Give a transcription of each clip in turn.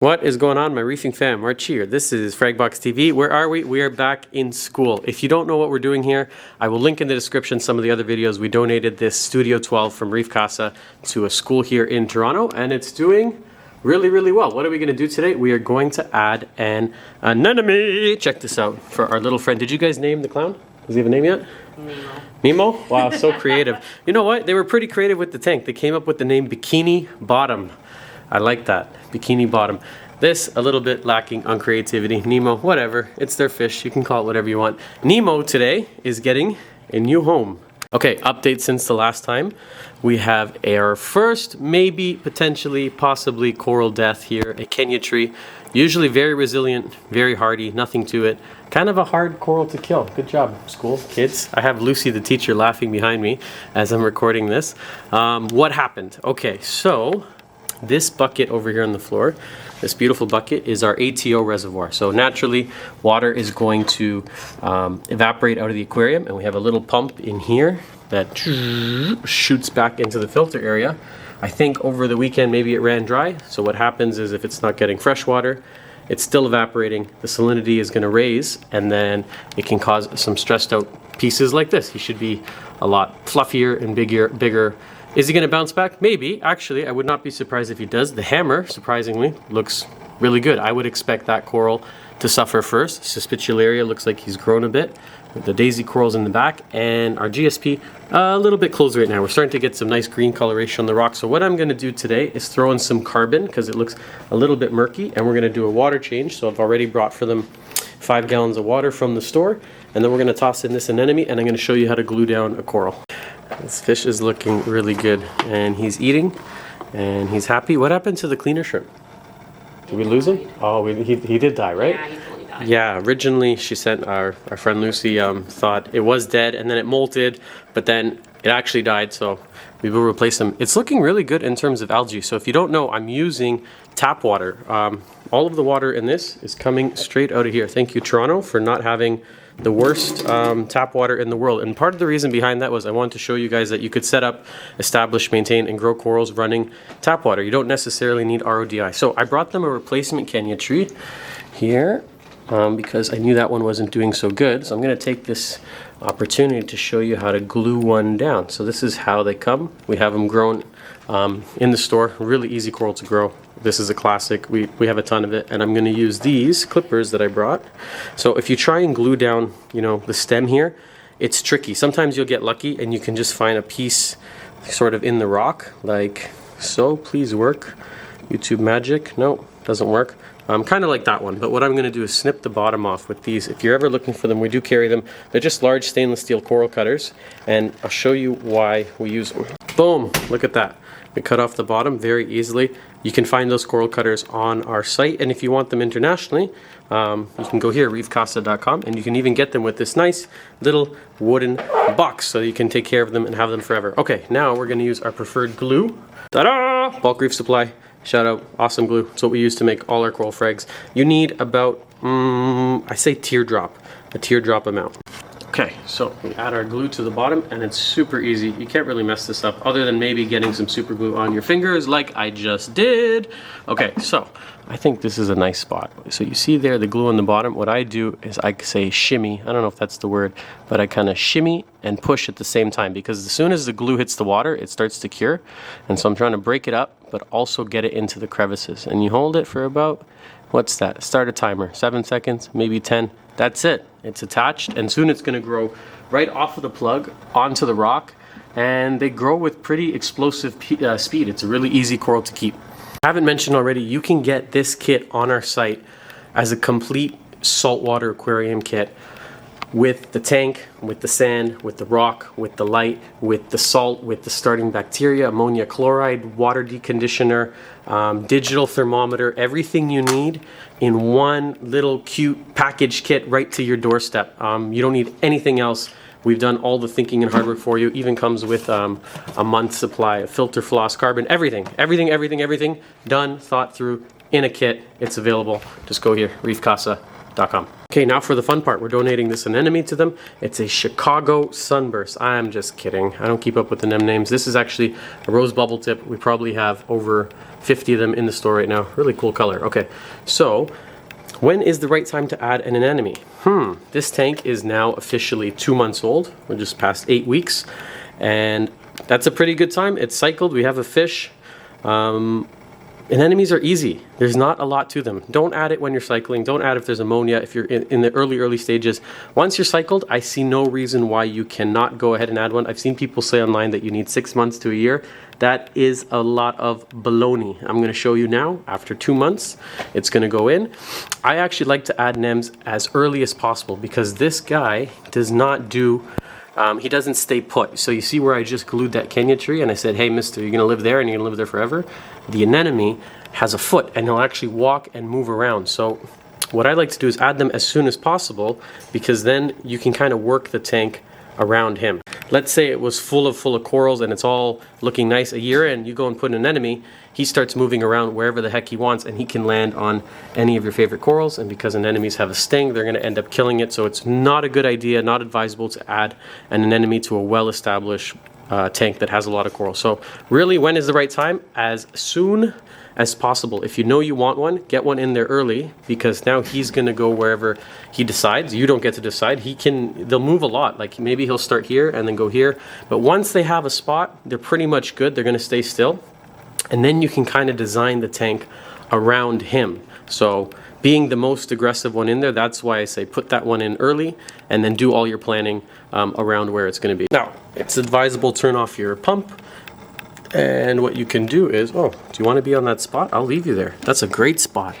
What is going on, my reefing fam? March here. This is Fragbox TV. Where are we? We are back in school. If you don't know what we're doing here, I will link in the description some of the other videos. We donated this Studio 12 from Reef Casa to a school here in Toronto, and it's doing really well. What are we going to do today? We are going to add an anemone. Check this out for our little friend. Did you guys name the clown? Does he have a name yet? Nemo. Nemo? Wow, so creative. You know what? They were pretty creative with the tank. They came up with the name Bikini Bottom. I like that. Bikini Bottom. This, a little bit lacking on creativity. Nemo, whatever. It's their fish. You can call it whatever you want. Nemo today is getting a new home. Okay, update since the last time. We have our first, maybe, potentially, possibly coral death here. A Kenya tree. Usually very resilient, very hardy, nothing to it. Kind of a hard coral to kill. Good job, school, kids. I have Lucy, the teacher, laughing behind me as I'm recording this. What happened? Okay, so this bucket over here on the floor, this beautiful bucket, is our ATO reservoir. So naturally, water is going to evaporate out of the aquarium, and we have a little pump in here that shoots back into the filter area. I think over the weekend maybe it ran dry. So what happens is if it's not getting fresh water, it's still evaporating, the salinity is going to raise, and then it can cause some stressed out pieces like this. He should be a lot fluffier and bigger. Is he going to bounce back? Maybe. Actually, I would not be surprised if he does. The hammer, surprisingly, looks really good. I would expect that coral to suffer first. Suspicularia looks like he's grown a bit. The daisy corals in the back, and our GSP a little bit closed right now. We're starting to get some nice green coloration on the rock. So what I'm going to do today is throw in some carbon because it looks a little bit murky, and we're going to do a water change. So I've already brought for them 5 gallons of water from the store, and then we're going to toss in this anemone, and I'm going to show you how to glue down a coral. This fish is looking really good, and he's eating, and he's happy. What happened to the cleaner shrimp? Did we lose him? Oh, he did die, right? Yeah, he totally died. Yeah, originally she sent our friend Lucy thought it was dead, and then it molted, but then it actually died, so we will replace him. It's looking really good in terms of algae. So if you don't know, I'm using tap water. All of the water in this is coming straight out of here. Thank you, Toronto, for not having the worst tap water in the world. And part of the reason behind that was I wanted to show you guys that you could set up, establish, maintain, and grow corals running tap water. You don't necessarily need RODI. So I brought them a replacement Kenya tree here because I knew that one wasn't doing so good. So I'm going to take this opportunity to show you how to glue one down. So this is how they come. We have them grown in the store. Really easy coral to grow. This is a classic. We have a ton of it, and I'm going to use these clippers that I brought. So if you try and glue down, you know, the stem here, it's tricky. Sometimes you'll get lucky and you can just find a piece sort of in the rock like so. Please work. YouTube magic. No, doesn't work. Kind of like that one, but what I'm going to do is snip the bottom off with these. If you're ever looking for them, we do carry them. They're just large stainless steel coral cutters, and I'll show you why we use them. Boom! Look at that. We cut off the bottom very easily. You can find those coral cutters on our site, and if you want them internationally, you can go here, reefcasa.com, and you can even get them with this nice little wooden box so you can take care of them and have them forever. Okay, now we're going to use our preferred glue. Ta-da! Bulk Reef Supply. Shout out, awesome glue. It's what we use to make all our coral frags. You need about, I say a teardrop amount. Okay, so we add our glue to the bottom, and it's super easy. You can't really mess this up other than maybe getting some super glue on your fingers like I just did. Okay, so I think this is a nice spot. So you see there the glue on the bottom. What I do is I say shimmy. I don't know if that's the word, but I kind of shimmy and push at the same time, because as soon as the glue hits the water, it starts to cure. And so I'm trying to break it up, but also get it into the crevices. And you hold it for about, what's that? Start a timer, 7 seconds, maybe 10. That's it. It's attached, and soon it's going to grow right off of the plug onto the rock, and they grow with pretty explosive speed. It's a really easy coral to keep. I haven't mentioned already, you can get this kit on our site as a complete saltwater aquarium kit with the tank, with the sand, with the rock, with the light, with the salt, with the starting bacteria, ammonia chloride, water deconditioner, digital thermometer, everything you need in one little cute package kit right to your doorstep. You don't need anything else. We've done all the thinking and hard work for you. Even comes with a month's supply of filter floss, carbon, everything done, thought through in a kit. It's available. Just go here, reefcasa.com. reef.com. Okay, now for the fun part. We're donating this anemone to them. It's a Chicago sunburst. I'm just kidding. I don't keep up with the names. This is actually a rose bubble tip. We probably have over 50 of them in the store right now. Really cool color. Okay, so when is the right time to add an anemone? This tank is now officially 2 months old. We're just past 8 weeks, and that's a pretty good time. It's cycled. We have a fish. Anemones are easy. There's not a lot to them. Don't add it when you're cycling. Don't add if there's ammonia, if you're in the early stages. Once you're cycled, I see no reason why you cannot go ahead and add one. I've seen people say online that you need 6 months to a year. That is a lot of baloney. I'm going to show you now. After 2 months, it's going to go in. I actually like to add NEMs as early as possible because this guy does not do he doesn't stay put. So you see where I just glued that Kenya tree and I said, hey mister, you're gonna live there and you're gonna live there forever? The anemone has a foot and he'll actually walk and move around. So what I like to do is add them as soon as possible because then you can kind of work the tank around him. Let's say it was full of corals and it's all looking nice a year in, you go and put an anemone, he starts moving around wherever the heck he wants and he can land on any of your favorite corals, and because anemones have a sting, they're going to end up killing it. So it's not a good idea, not advisable to add an anemone to a well-established tank that has a lot of coral. So really, when is the right time? As soon as possible. If you know you want one, get one in there early because now he's gonna go wherever he decides. You don't get to decide. They'll move a lot. Like maybe he'll start here and then go here. But once they have a spot, they're pretty much good. They're gonna stay still. And then you can kind of design the tank around him. So being the most aggressive one in there, that's why I say put that one in early and then do all your planning around where it's gonna be. Now, it's advisable turn off your pump. And what you can do is, oh, do you want to be on that spot? I'll leave you there. That's a great spot.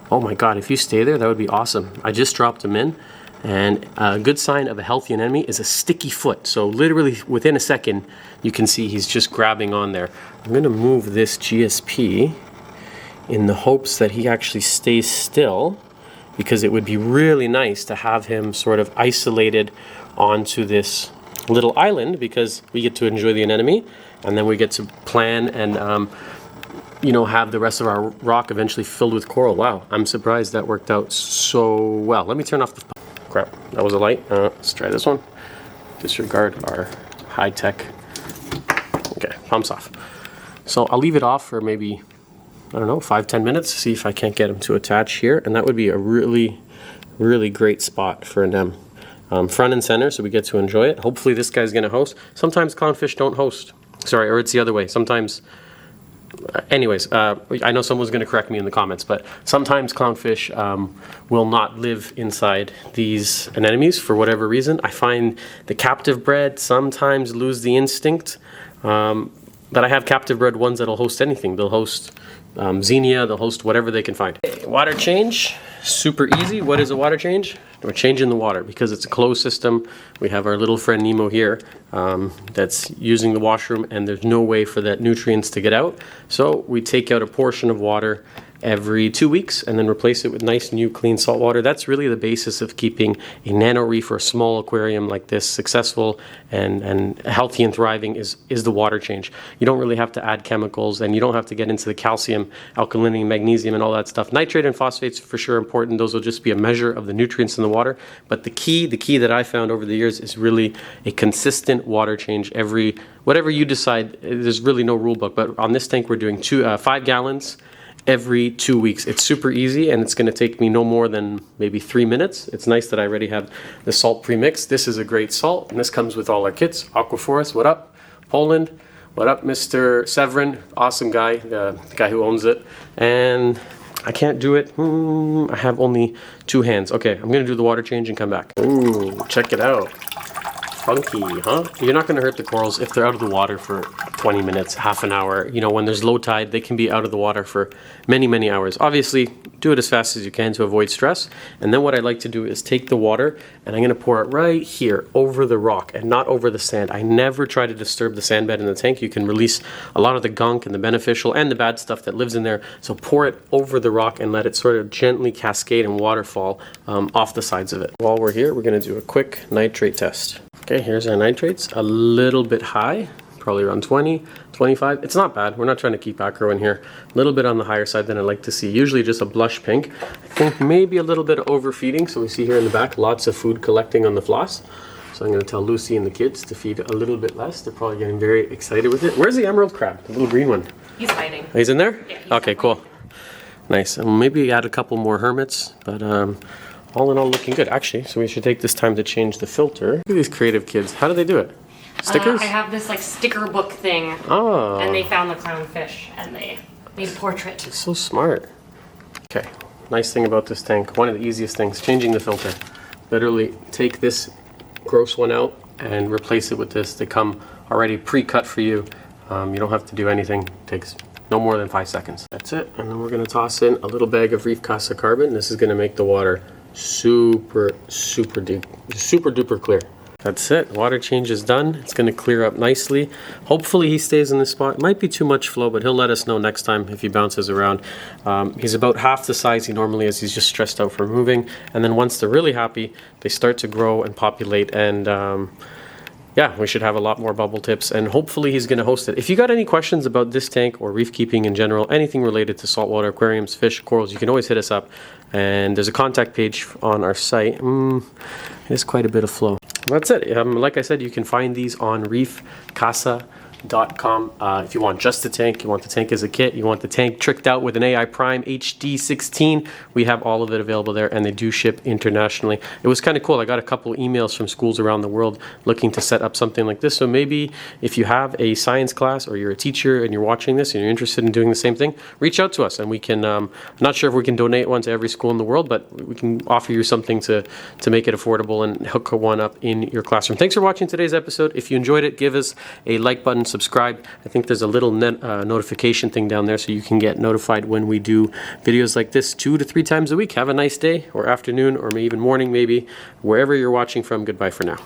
Oh my God, if you stay there, that would be awesome. I just dropped him in, and a good sign of a healthy anemone is a sticky foot. So literally within a second, you can see he's just grabbing on there. I'm gonna move this GSP in the hopes that he actually stays still, because it would be really nice to have him sort of isolated onto this little island because we get to enjoy the anemone. And then we get to plan and, you know, have the rest of our rock eventually filled with coral. Wow, I'm surprised that worked out so well. Let me turn off the... Crap, that was a light. Let's try this one. Disregard our high-tech... Okay, pump's off. So I'll leave it off for maybe, I don't know, 5-10 minutes, see if I can't get him to attach here. And that would be a really, really great spot for a nem. Front and center, so we get to enjoy it. Hopefully this guy's gonna host. Sometimes clownfish don't host. Sorry, or it's the other way. Sometimes, anyways, I know someone's going to correct me in the comments, but sometimes clownfish will not live inside these anemones for whatever reason. I find the captive bred sometimes lose the instinct, but I have captive bred ones that'll host anything. They'll host Xenia, they'll host whatever they can find. Water change, super easy. What is a water change? We're changing the water because it's a closed system. We have our little friend Nemo here that's using the washroom, and there's no way for that nutrients to get out. So we take out a portion of water every 2 weeks and then replace it with nice new clean salt water. That's really the basis of keeping a nano reef or a small aquarium like this successful and healthy and thriving is the water change. You don't really have to add chemicals, and you don't have to get into the calcium, alkalinity, magnesium, and all that stuff. Nitrate and phosphates for sure important. Those will just be a measure of the nutrients in the water. But the key that I found over the years is really a consistent water change every, whatever you decide. There's really no rule book, but on this tank we're doing 5 gallons every 2 weeks. It's super easy, and it's going to take me no more than maybe 3 minutes. It's nice that I already have the salt pre-mixed. This is a great salt, and this comes with all our kits. Aquaforest, what up? Poland, what up, Mr. Severin? Awesome guy, the guy who owns it. And I can't do it. I have only 2 hands. Okay, I'm going to do the water change and come back. Ooh, check it out. Funky, huh? You're not going to hurt the corals if they're out of the water for 20 minutes, half an hour. You know, when there's low tide, they can be out of the water for many, many hours. Obviously, do it as fast as you can to avoid stress. And then what I like to do is take the water and I'm going to pour it right here over the rock and not over the sand. I never try to disturb the sand bed in the tank. You can release a lot of the gunk and the beneficial and the bad stuff that lives in there. So pour it over the rock and let it sort of gently cascade and waterfall off the sides of it. While we're here, we're going to do a quick nitrate test. Okay, here's our nitrates. A little bit high, probably around 20, 25. It's not bad. We're not trying to keep acro in here. A little bit on the higher side than I like to see. Usually just a blush pink. I think maybe a little bit of overfeeding. So we see here in the back, lots of food collecting on the floss. So I'm going to tell Lucy and the kids to feed a little bit less. They're probably getting very excited with it. Where's the emerald crab? The little green one? He's hiding. He's in there? Yeah, okay, cool. Nice. And maybe add a couple more hermits, but all in all looking good. Actually, so we should take this time to change the filter. Look at these creative kids. How do they do it? Stickers? I have this like sticker book thing. Oh. And they found the clownfish and they made a portrait. So smart. Okay. Nice thing about this tank, one of the easiest things, changing the filter. Literally take this gross one out and replace it with this. They come already pre-cut for you. You don't have to do anything. It takes no more than 5 seconds. That's it. And then we're going to toss in a little bag of Reef Casa carbon. This is going to make the water super duper clear. That's it. Water change is done. It's going to clear up nicely. Hopefully he stays in this spot. It might be too much flow, but he'll let us know next time if he bounces around. He's about half the size he normally is. He's just stressed out from moving. And then once they're really happy, they start to grow and populate. And yeah, we should have a lot more bubble tips. And hopefully he's going to host it. If you got any questions about this tank or reef keeping in general, anything related to saltwater, aquariums, fish, corals, you can always hit us up. And there's a contact page on our site. There's quite a bit of flow. That's it. Like I said, you can find these on reefcasa.com. If you want just the tank, you want the tank as a kit, you want the tank tricked out with an AI Prime HD 16, we have all of it available there, and they do ship internationally. It was kind of cool. I got a couple emails from schools around the world looking to set up something like this. So maybe if you have a science class or you're a teacher and you're watching this and you're interested in doing the same thing, reach out to us and we can, I'm not sure if we can donate one to every school in the world, but we can offer you something to make it affordable and hook one up in your classroom. Thanks for watching today's episode. If you enjoyed it, give us a like button, subscribe. I think there's a little notification thing down there so you can get notified when we do videos like this 2 to 3 times a week. Have a nice day or afternoon or maybe even morning maybe. Wherever you're watching from, goodbye for now.